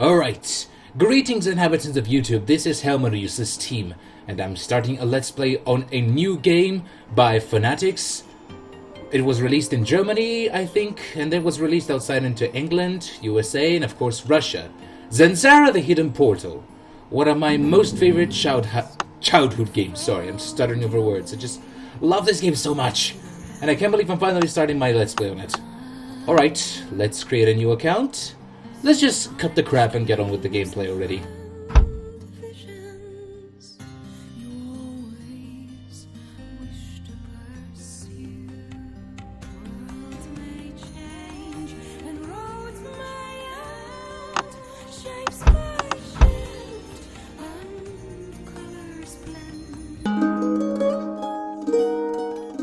Alright, greetings inhabitants of YouTube, this is Helmerius' team, and I'm starting a Let's Play on a new game by Fanatics. It was released in Germany, I think, and it was released outside into England, USA, and of course Russia. Zanzarah The Hidden Portal. One of my most favorite childhood games. Sorry, I'm stuttering over words. I just love this game so much. And I can't believe I'm finally starting my Let's Play on it. Alright, let's create a new account. Let's just cut the crap and get on with the gameplay already.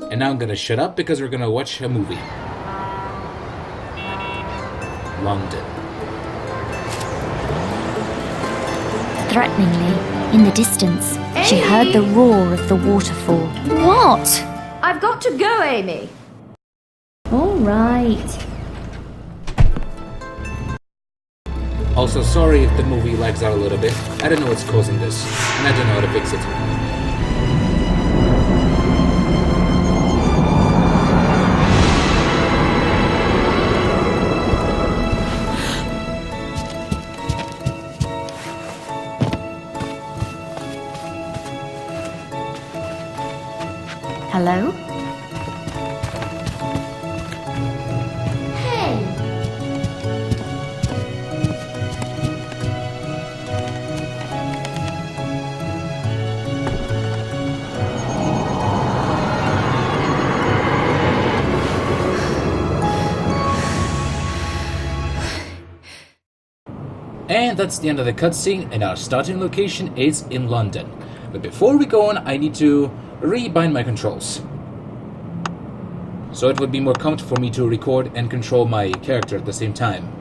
And now I'm gonna shut up because we're gonna watch a movie. London. Threateningly, in the distance, she heard the roar of the waterfall. What? I've got to go, Amy. All right. Also, sorry if the movie lags out a little bit. I don't know what's causing this, and I don't know how to fix it. Hello? Hey. And that's the end of the cutscene, and our starting location is in London. But before we go on, I need to rebind my controls. So it would be more comfortable for me to record and control my character at the same time.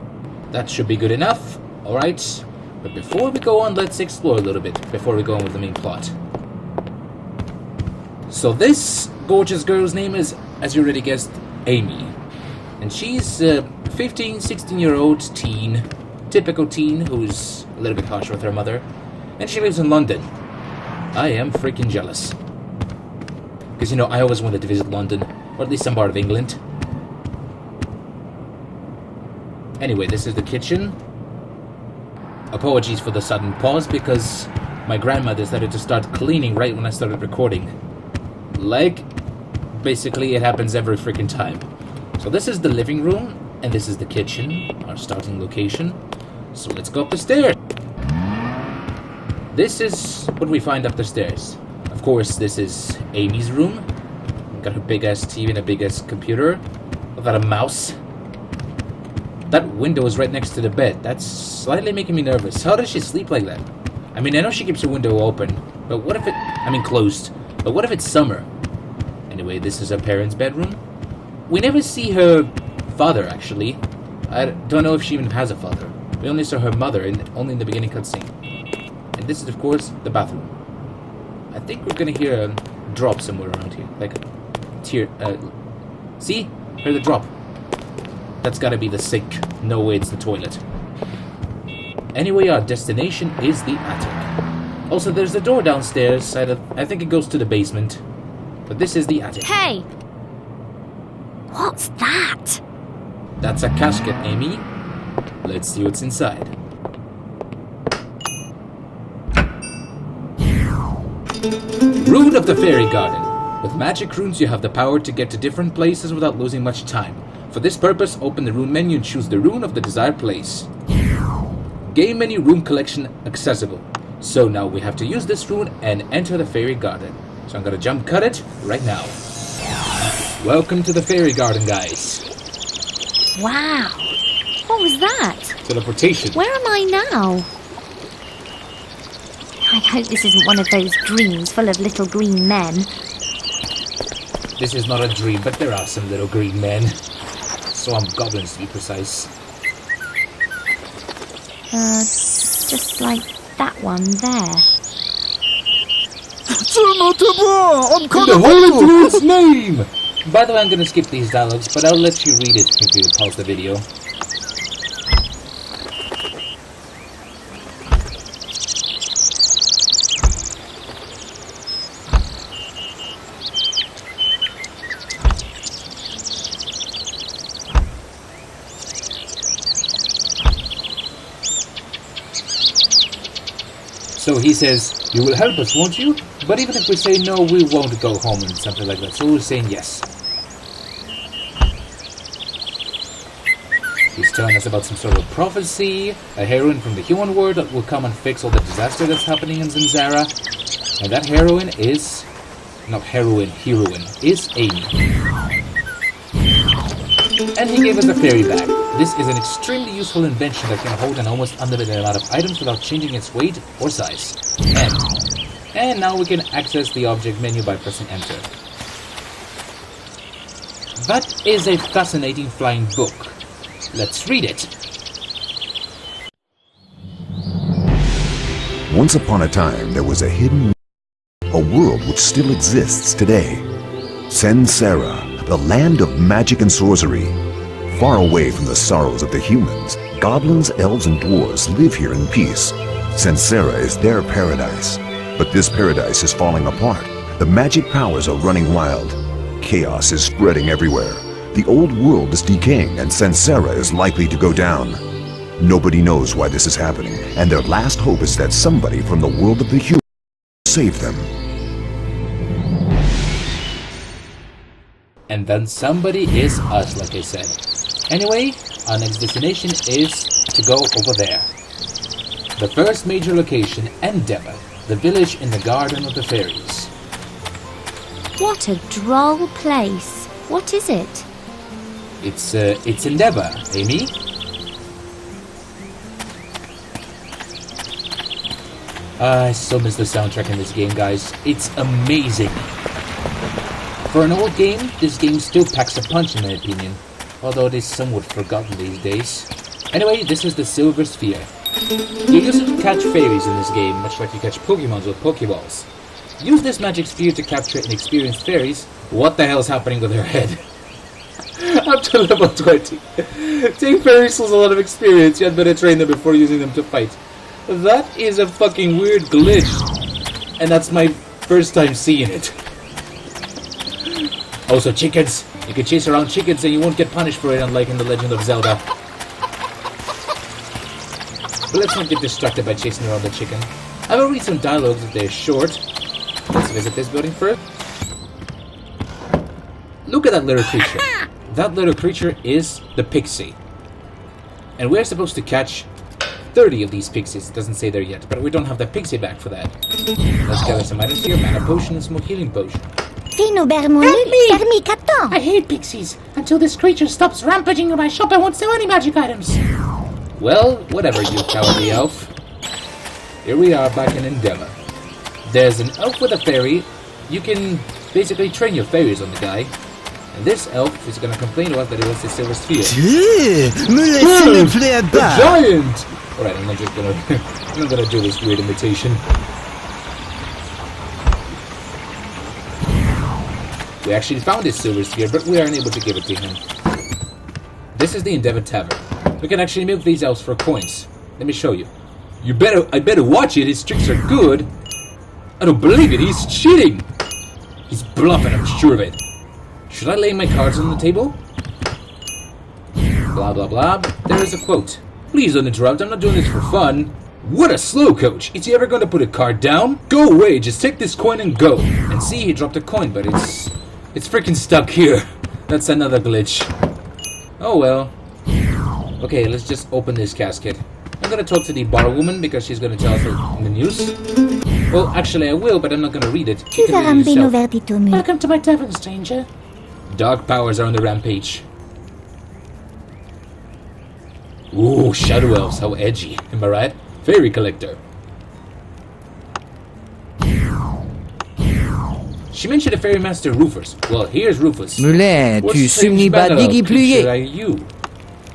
That should be good enough. Alright. But before we go on, let's explore a little bit before we go on with the main plot. So this gorgeous girl's name is, as you already guessed, Amy. And she's a 15, 16-year-old teen. Typical teen who's a little bit harsh with her mother. And she lives in London. I am freaking jealous. Because, you know, I always wanted to visit London, or at least some part of England. Anyway, this is the kitchen. Apologies for the sudden pause, because my grandma decided to start cleaning right when I started recording. Like, basically it happens every freaking time. So this is the living room, and this is the kitchen, our starting location. So let's go up the stairs. This is what we find up the stairs. Of course, this is Amy's room. Got her big-ass TV and a big-ass computer. Without a mouse. That window is right next to the bed. That's slightly making me nervous. How does she sleep like that? I mean, I know she keeps her window open. But what if closed. But what if it's summer? Anyway, this is her parents' bedroom. We never see her father, actually. I don't know if she even has a father. We only saw her mother, only in the beginning cutscene. And this is, of course, the bathroom. I think we're gonna hear a drop somewhere around here. Like a tear. See? Heard the drop. That's gotta be the sink. No way, it's the toilet. Anyway, our destination is the attic. Also, there's a door downstairs. I think it goes to the basement. But this is the attic. Hey! What's that? That's a casket, Amy. Let's see what's inside. Rune of the Fairy Garden. With magic runes, you have the power to get to different places without losing much time. For this purpose, open the rune menu and choose the rune of the desired place. Game menu rune collection accessible. So now we have to use this rune and enter the Fairy Garden. So I'm gonna jump cut it right now. Welcome to the Fairy Garden, guys. Wow. What was that? Teleportation. Where am I now? I hope this isn't one of those dreams full of little green men. This is not a dream, but there are some little green men. Swamp goblins, to be precise. Just like that one there. In the Holy Druid's name! By the way, I'm gonna skip these dialogues, but I'll let you read it if you pause the video. So he says, you will help us, won't you? But even if we say no, we won't go home and something like that. So we're saying yes. He's telling us about some sort of prophecy, a heroine from the human world that will come and fix all the disaster that's happening in Zanzarah. And that heroine is... not heroine, is Amy. And he gave us a fairy bag. This is an extremely useful invention that can hold an almost unlimited amount of items without changing its weight or size. And now we can access the object menu by pressing enter. That is a fascinating flying book. Let's read it. Once upon a time, there was a hidden world which still exists today. Zanzarah, the land of magic and sorcery. Far away from the sorrows of the humans, goblins, elves, and dwarves live here in peace. Zanzarah is their paradise. But this paradise is falling apart. The magic powers are running wild. Chaos is spreading everywhere. The old world is decaying, and Zanzarah is likely to go down. Nobody knows why this is happening, and their last hope is that somebody from the world of the humans will save them. And then somebody is us, like I said. Anyway, our next destination is to go over there. The first major location, Endeavor, the village in the Garden of the Fairies. What a droll place. What is it? It's Endeavor, Amy. I so miss the soundtrack in this game, guys. It's amazing. For an old game, this game still packs a punch in my opinion, although it is somewhat forgotten these days. Anyway, this is the Silver Sphere. You use it to catch fairies in this game, much like you catch Pokemons with Pokeballs. Use this magic sphere to capture inexperienced fairies. What the hell is happening with her head? Up to level 20. Take fairies with a lot of experience, you had better train them before using them to fight. That is a fucking weird glitch, and that's my first time seeing it. Also, chickens. You can chase around chickens and you won't get punished for it, unlike in The Legend of Zelda. But let's not get distracted by chasing around the chicken. I will read some dialogues if they're short. Let's visit this building first. Look at that little creature. That little creature is the pixie. And we're supposed to catch 30 of these pixies. It doesn't say there yet, but we don't have the pixie back for that. Let's gather some items here. Mana potion and smoke healing potion. I hate pixies. Until this creature stops rampaging in my shop, I won't sell any magic items. Well, whatever, you cowardly elf. Here we are back in Endeavor. There's an elf with a fairy. You can basically train your fairies on the guy. And this elf is gonna complain to us that he wants the Silver Sphere. The giant! Alright, I'm not just gonna I'm not gonna do this weird imitation. We actually found this Silver Sphere, but we aren't able to give it to him. This is the Endeavor Tavern. We can actually milk these elves for coins. Let me show you. I better watch it, his tricks are good. I don't believe it, he's cheating! He's bluffing, I'm sure of it. Should I lay my cards on the table? Blah blah blah. There is a quote. Please don't interrupt, I'm not doing this for fun. What a slow coach! Is he ever going to put a card down? Go away, just take this coin and go. And see, he dropped a coin, but it's freaking stuck here. That's another glitch. Oh well. Okay, let's just open this casket. I'm gonna talk to the bar woman because she's gonna tell us in the news. Well, actually I will, but I'm not gonna read it. You can read it yourself. Welcome to my tavern, stranger. Dark powers are on the rampage. Ooh, shadow elves, how edgy. Am I right? Fairy collector. She mentioned a fairy master, Rufus. Well, here's Rufus. Moulin, tu soumis pas creature are you?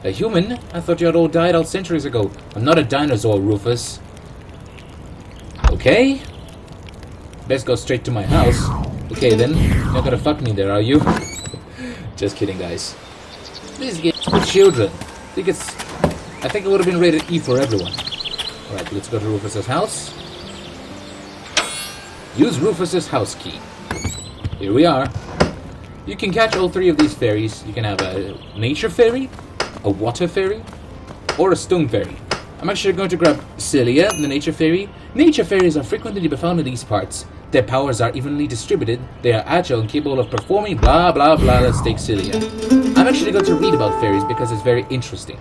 A human? I thought you had all died out centuries ago. I'm not a dinosaur, Rufus. Okay. Best go straight to my house. Okay then, you're not gonna fuck me there, are you? Just kidding, guys. This game's for children. I think it would have been rated E for everyone. Alright, let's go to Rufus's house. Use Rufus's house key. Here we are. You can catch all three of these fairies. You can have a nature fairy, a water fairy, or a stone fairy. I'm actually going to grab Celia, the nature fairy. Nature fairies are frequently to be found in these parts. Their powers are evenly distributed. They are agile and capable of performing blah blah blah. Let's take Celia. I'm actually going to read about fairies because it's very interesting.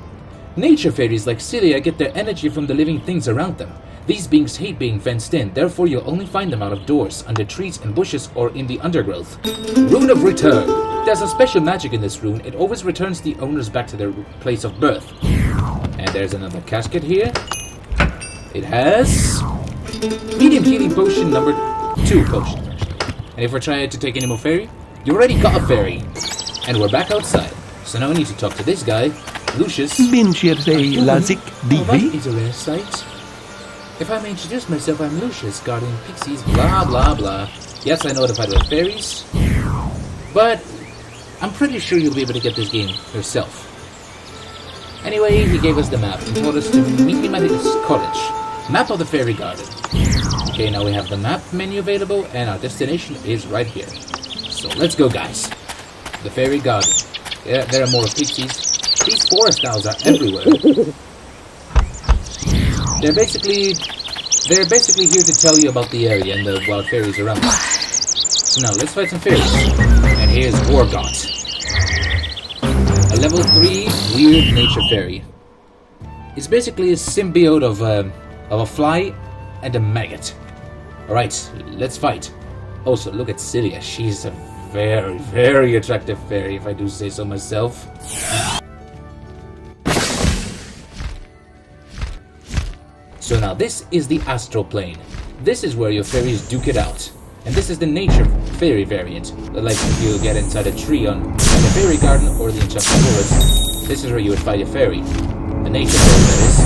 Nature fairies like Celia get their energy from the living things around them. These beings hate being fenced in, therefore you'll only find them out of doors, under trees and bushes, or in the undergrowth. Rune of Return. There's a special magic in this rune. It always returns the owners back to their place of birth. And there's another casket here. It has medium healing potion number 2 potions, actually. And if we're trying to take any more fairy, you already got a fairy. And we're back outside. So now we need to talk to this guy, Lucius. Bien cherché, Lazik, That Divi. is a rare sight. If I may introduce myself, I'm Lucius, guardian of pixies, blah blah blah. Yes, I know how to fight with fairies, but I'm pretty sure you'll be able to get this game yourself. Anyway, he gave us the map and told us to meet him at his cottage. Map of the fairy garden. Okay, now we have the map menu available, and our destination is right here. So let's go, guys. The fairy garden. Yeah, there are more pixies. These forest owls are everywhere. They're basically here to tell you about the area and the wild fairies around. So now let's fight some fairies. And here's Orgot, a level 3 weird nature fairy. It's basically a symbiote of a fly and a maggot. Alright, let's fight. Also, look at Celia. She's a very, very attractive fairy, if I do say so myself. So now this is the astral plane. This is where your fairies duke it out. And this is the nature fairy variant. Like if you get inside a tree on the fairy garden or the enchanted forest, this is where you would fight a fairy. A nature fairy, that is.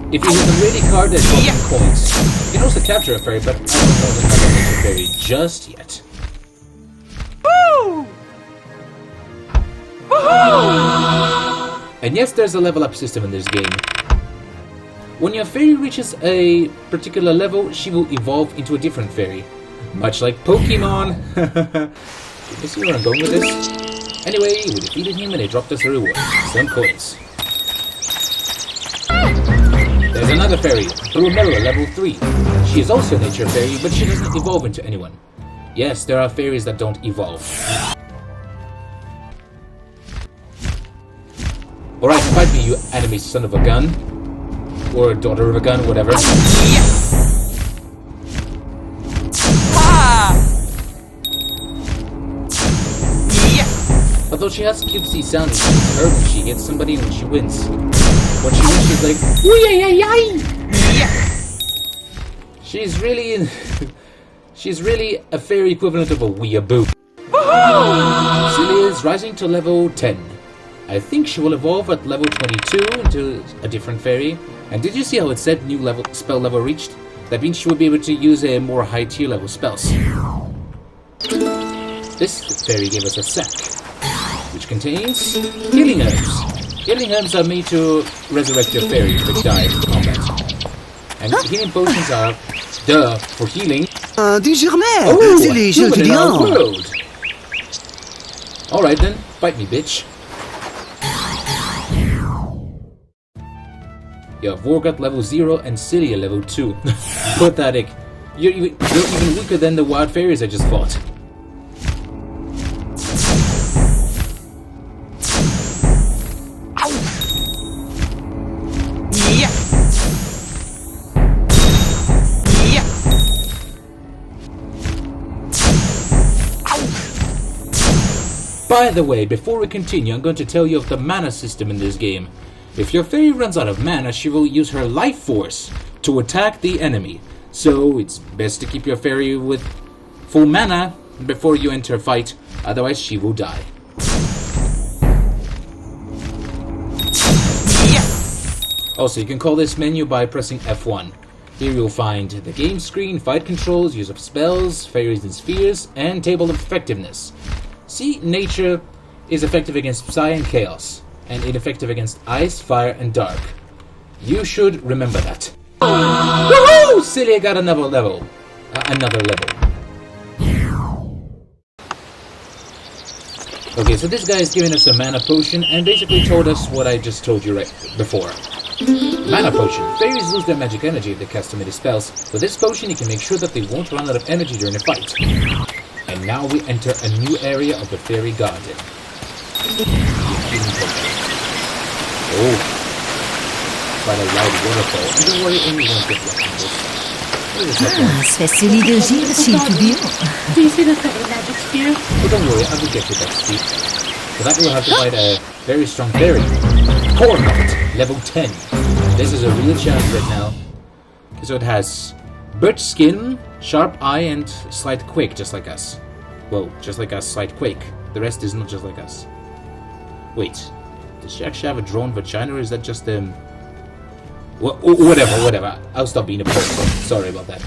If you hit the ready card, there's some coins. You can also capture a fairy, but I don't know if there's a nature fairy just yet. And yes, there's a level up system in this game. When your fairy reaches a particular level, she will evolve into a different fairy. Much like Pokemon. You see where I'm going with this? Anyway, we defeated him and he dropped us a reward. Some coins. There's another fairy, Brunella, level 3. She is also a nature fairy, but she doesn't evolve into anyone. Yes, there are fairies that don't evolve. Alright, fight me, you enemy son of a gun. Or daughter of a gun, whatever. Although she has cutesy sounds, she's heard when she hits somebody and when she wins. When she wins, she's like, She's really a fairy equivalent of a weeaboo. Celia is rising to level 10. I think she will evolve at level 22 into a different fairy. And did you see how it said new level spell level reached? That means she will be able to use a more high tier level spells. This fairy gave us a sack, which contains healing herbs. Healing herbs are made to resurrect your fairy if it dies in combat. And healing potions are, for healing. C'est les jeux proven in our vidéo. world. Alright then, fight me, bitch. You have Vorgot level 0 and Celia level 2. Pathetic. You're even weaker than the wild fairies I just fought. By the way, before we continue, I'm going to tell you of the mana system in this game. If your fairy runs out of mana, she will use her life force to attack the enemy. So it's best to keep your fairy with full mana before you enter a fight, otherwise she will die. Also, you can call this menu by pressing F1. Here you'll find the game screen, fight controls, use of spells, fairies and spheres, and table of effectiveness. See, nature is effective against Psi and Chaos, and ineffective against Ice, Fire, and Dark. You remember that. Woohoo! Celia got another level. Okay, so this guy is giving us a mana potion and basically told us what I just told you right before. Mana potion. Fairies lose their magic energy if they cast too many spells. With this potion, you can make sure that they won't run out of energy during a fight. And now we enter a new area of the fairy garden. The hidden portal. Oh. Quite a loud waterfall. And don't worry, Amy won't get wet in this. What is this? Spécially de gire, s'il te plaît. Do you see the fairy magic spear? Well, don't worry, I will get to that speed. For that we'll have to fight a very strong fairy. Cornet, level 10. This is a real challenge right now. So it has birch skin, sharp eye, and slight quake, just like us. Well, just like us, slight quake. The rest is not just like us. Wait, does she actually have a drawn vagina, or is that just whatever. I'll stop being a pro. Sorry about that.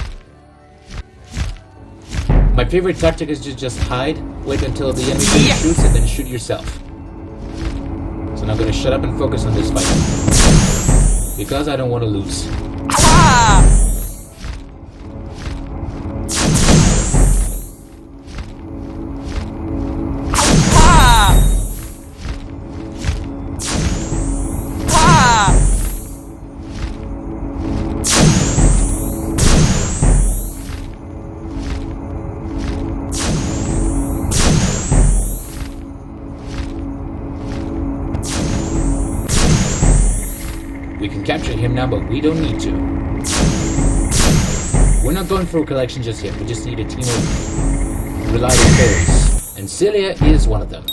My favorite tactic is to just hide, wait until the enemy shoots, and then shoot yourself. So now I'm gonna shut up and focus on this fight. Because I don't want to lose. We can capture him now, but we don't need to. We're not going for a collection just yet. We just need a team of reliable fairies. And Celia is one of them.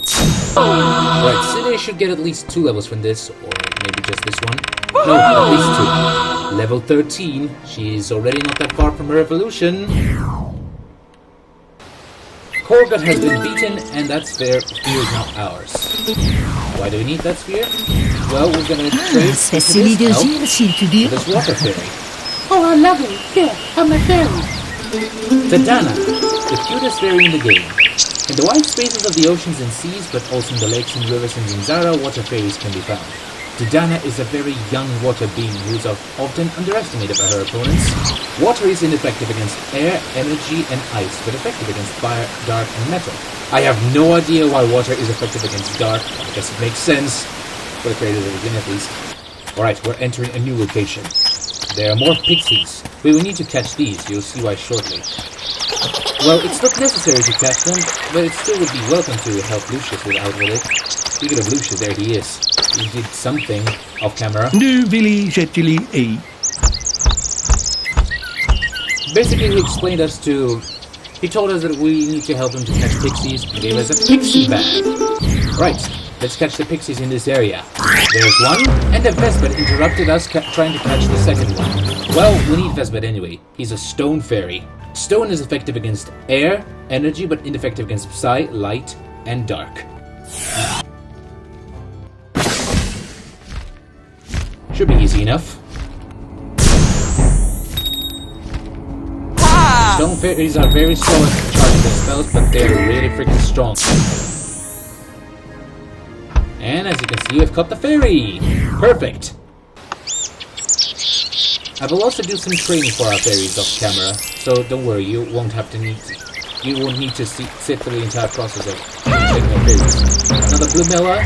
Right, Celia should get at least 2 levels from this, or maybe just this one. No, at least 2. Level 13. She's already not that far from her evolution. Korgut has been beaten, and that sphere is now ours. Why do we need that sphere? Well, we're gonna trade Spécially de gire, s'il te plaît. this water fairy. Oh, how lovely. Here, have my fairy. Tadana, the cutest fairy in the game. In the wide spaces of the oceans and seas, but also in the lakes and rivers in Zanzarah, water fairies can be found. Tadana is a very young water being who is often underestimated by her opponents. Water is ineffective against air, energy, and ice, but effective against fire, dark, and metal. I have no idea why water is effective against dark. I guess it makes sense. For the creators of the game, at least. Alright, we're entering a new location. There are more pixies. We will need to catch these. You'll see why shortly. Well, it's not necessary to catch them, but it still would be welcome to help Lucius out with it. Speaking of Lucius, there he is. He did something off camera. Nu willy jetjily ei. Basically, he told us that we need to help him to catch pixies and gave us a pixie bag. Right, let's catch the pixies in this area. There's one, and the Vesbet interrupted us trying to catch the second one. Well, we need Vesbet anyway. He's a stone fairy. Stone is effective against air, energy, but ineffective against psi, light, and dark. Should be easy enough. Stone fairies are very slow at charging their spells, but they're really freaking strong. And as you can see, we've caught the fairy! Perfect! I will also do some training for our fairies off camera, so don't worry, you won't need to sit through the entire process of training our fairies. Another blue Mela.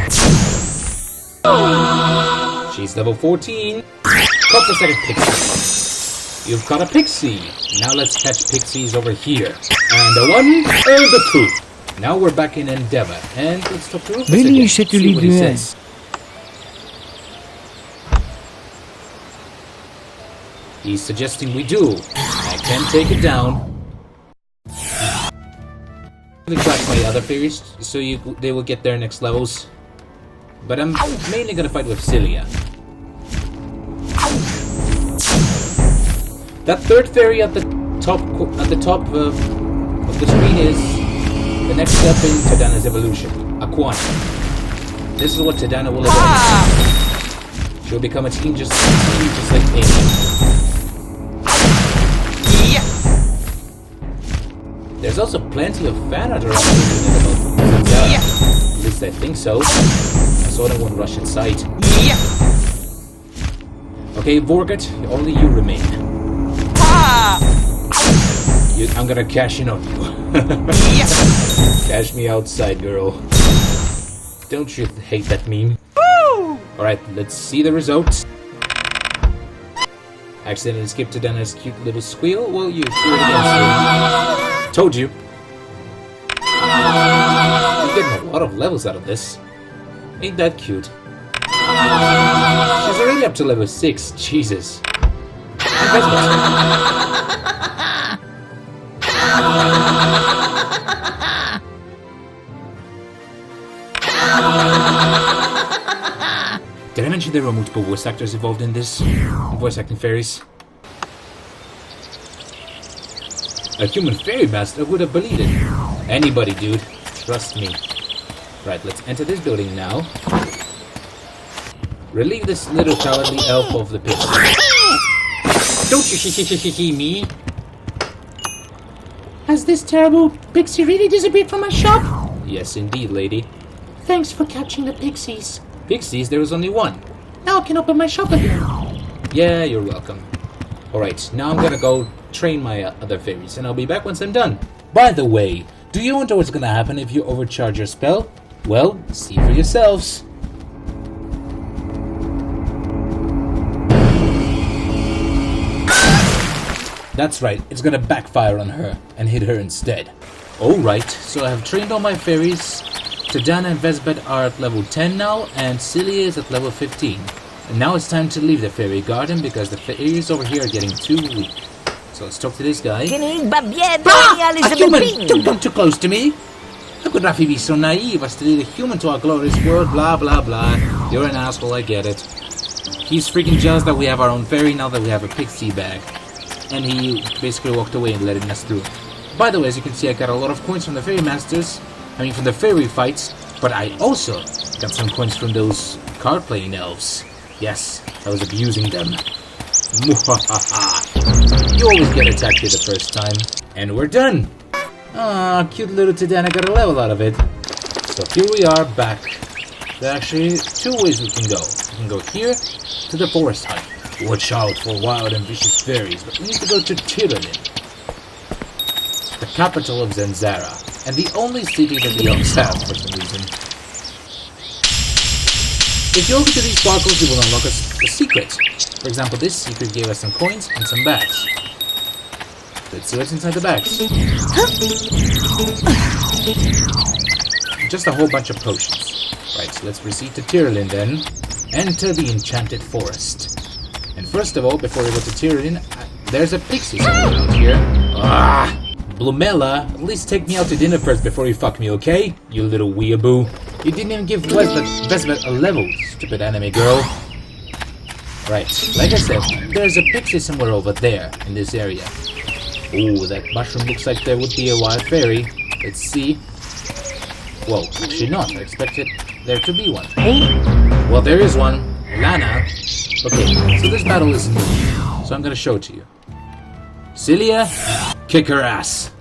She's level 14. Caught the second pixie. You've caught a pixie. Now let's catch pixies over here. And the 1 and the 2. Now we're back in Endeavor, and let's talk to Rufus again. See what he says. He's suggesting we do. I can take it down. I'm gonna crash my other fairies, so they will get their next levels. But I'm mainly gonna fight with Celia. That third fairy at the top of the screen is the next step in Tadana's evolution, Aquana. This is what Tadana will evolve. She'll become a team just like Amy. There's also plenty of fan art around Zanzarah. At least I think so. I saw no one rush inside. Okay, Vorgut, only you remain. I'm gonna cash in on you. Cash me outside, girl. Don't you hate that meme? Alright, let's see the results. Accidentally skipped to Dana's cute little squeal. Well, you do it again soon. Told you. You're getting a lot of levels out of this. Ain't that cute? She's already up to level 6. Jesus. Did I mention there were multiple voice actors involved in this? Voice acting fairies? A human fairy master would have believed it. Anybody, dude. Trust me. Right, let's enter this building now. Relieve this little cowardly elf of the pixie. Don't you me! Has this terrible pixie really disappeared from my shop? Yes, indeed, lady. Thanks for catching the pixies. Pixies, there was only one. Now I can open my shop again. Yeah, you're welcome. Alright, now I'm gonna go train my other fairies, and I'll be back once I'm done. By the way, do you wonder what's gonna happen if you overcharge your spell? Well, see for yourselves. That's right, it's gonna backfire on her and hit her instead. Alright, so I have trained all my fairies. Tadana and Vesbet are at level 10 now, and Celia is at level 15. And now it's time to leave the fairy garden because the fairies over here are getting too weak. So let's talk to this guy. A human! Don't come too close to me! How could Rafi be so naive as to lead a human to our glorious world? Blah, blah, blah. You're an asshole, I get it. He's freaking jealous that we have our own fairy now that we have a pixie bag. And he basically walked away and letting us through. By the way, as you can see, I got a lot of coins from the fairy masters. I mean, from the fairy fights. But I also got some coins from those card-playing elves. Yes, I was abusing them. You always get attacked here the first time. And we're done. Ah, cute little Tadana got a level out of it. So here we are back. There are actually two ways we can go. We can go here to the forest hut. Watch out for wild and vicious fairies, but we need to go to Tirolin, the capital of Zanzarah, and the only city that the elves have for some reason. If you open to these sparkles, you will unlock a secret. For example, this secret gave us some coins and some bags. Let's see what's inside the bags. Just a whole bunch of potions. Right, so let's proceed to Tirolin then. Enter the enchanted forest. And first of all, before we go to Tirolin, there's a pixie somewhere out here. Ah! Blumella, at least take me out to dinner first before you fuck me, okay? You little weeaboo. You didn't even give Vesbet a level, stupid anime girl. Right, like I said, there's a pixie somewhere over there, in this area. Ooh, that mushroom looks like there would be a wild fairy. Let's see. Well, actually not. I expected there to be one. Well, there is one. Lana. Okay, so this battle is new, so I'm gonna show it to you. Celia, kick her ass.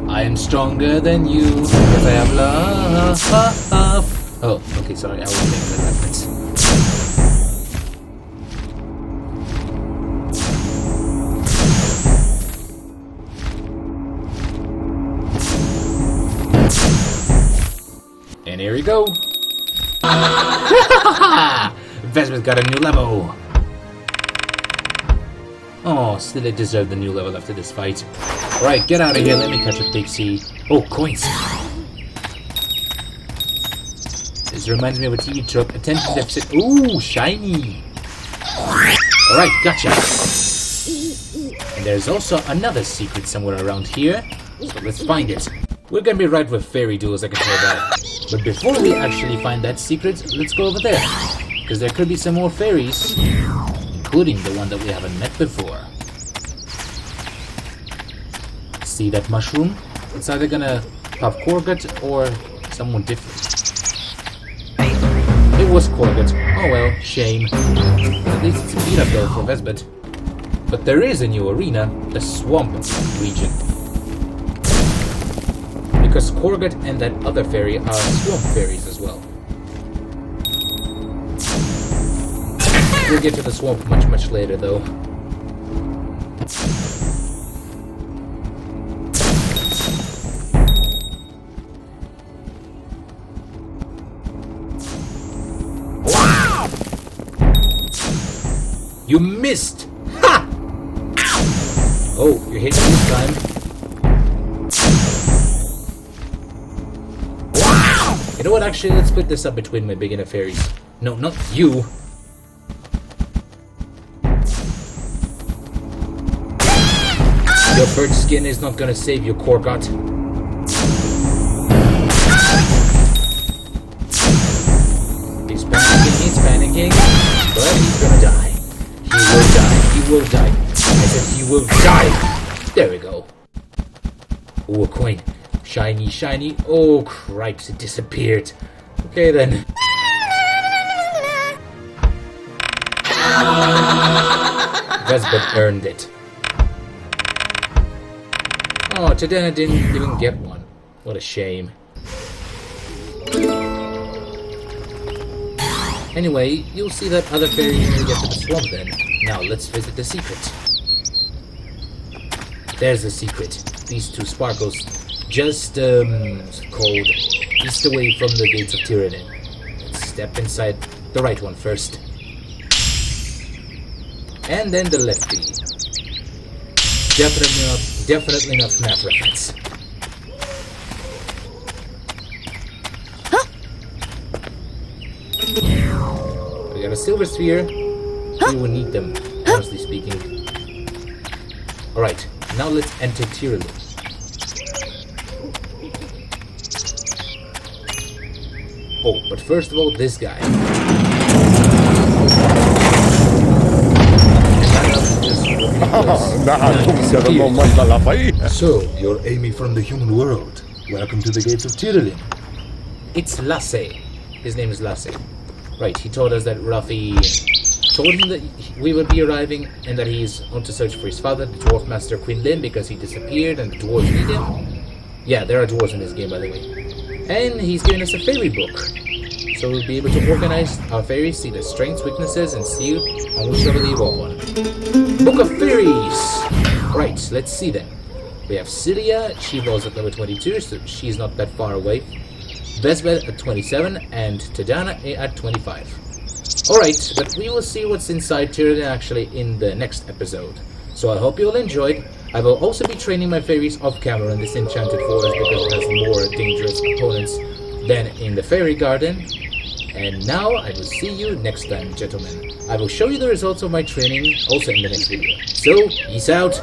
I am stronger than you because I have love. Oh, okay, sorry, I was making that reference. And here we go. Vesbet's got a new level. Oh, still they deserve the new level after this fight. Alright, get out of here. Let me catch a pixie. Oh, coins. This reminds me of a TV trope. Attention deficit. Ooh, shiny. Alright, gotcha. And there's also another secret somewhere around here. So let's find it. We're gonna be right with fairy duels, I can tell that. But before we actually find that secret, let's go over there. Because there could be some more fairies, including the one that we haven't met before. See that mushroom? It's either gonna pop Korgut or someone different. It was Korgut. Oh well, shame. At least it's a beat up though for Vesbet. But there is a new arena, the Swamp region. Because Korgut and that other fairy are swamp fairies as well. We'll get to the swamp much later, though. You missed! Ha! Oh, you're hitting this time. You know what, actually, let's split this up between my beginner fairies. No, not you. Your bird skin is not gonna save you, Korgot. He's panicking, but he's gonna die. He will die. I said he will die. There we go. Ooh, a coin. Shiny. Oh, cripes, it disappeared. Okay, then. Vesbet earned it. Oh, Tadana didn't even get one. What a shame. Anyway, you'll see that other fairy when we get to the swamp then. Now, let's visit the secret. There's the secret. These two sparkles just, called east away from the gates of Tyranny. Let's step inside the right one first. And then the lefty. Definitely enough map reference. We got a silver sphere. We will need them, honestly speaking. Alright, now let's enter Tyranny. Oh, but first of all, this guy. So, you're Amy from the human world. Welcome to the gates of Tyranny. It's Lasse. His name is Lasse. Right, he told us that Ruffy told him that we would be arriving and that he's on to search for his father, the Dwarf Master Quinlan, because he disappeared and the dwarves need him. Yeah, there are dwarves in this game, by the way. And he's given us a fairy book. So we'll be able to organize our fairies, see their strengths, weaknesses, and see on whichever they evolve on. Book of Fairies! Right, let's see then. We have Celia, she evolves at level 22, so she's not that far away. Vesbet at 27, and Tadana at 25. Alright, but we will see what's inside Tyranny actually in the next episode. So I hope you all enjoyed. I will also be training my fairies off camera in this enchanted forest because it has more dangerous opponents than in the fairy garden. And now I will see you next time, gentlemen. I will show you the results of my training also in the next video. So, peace out!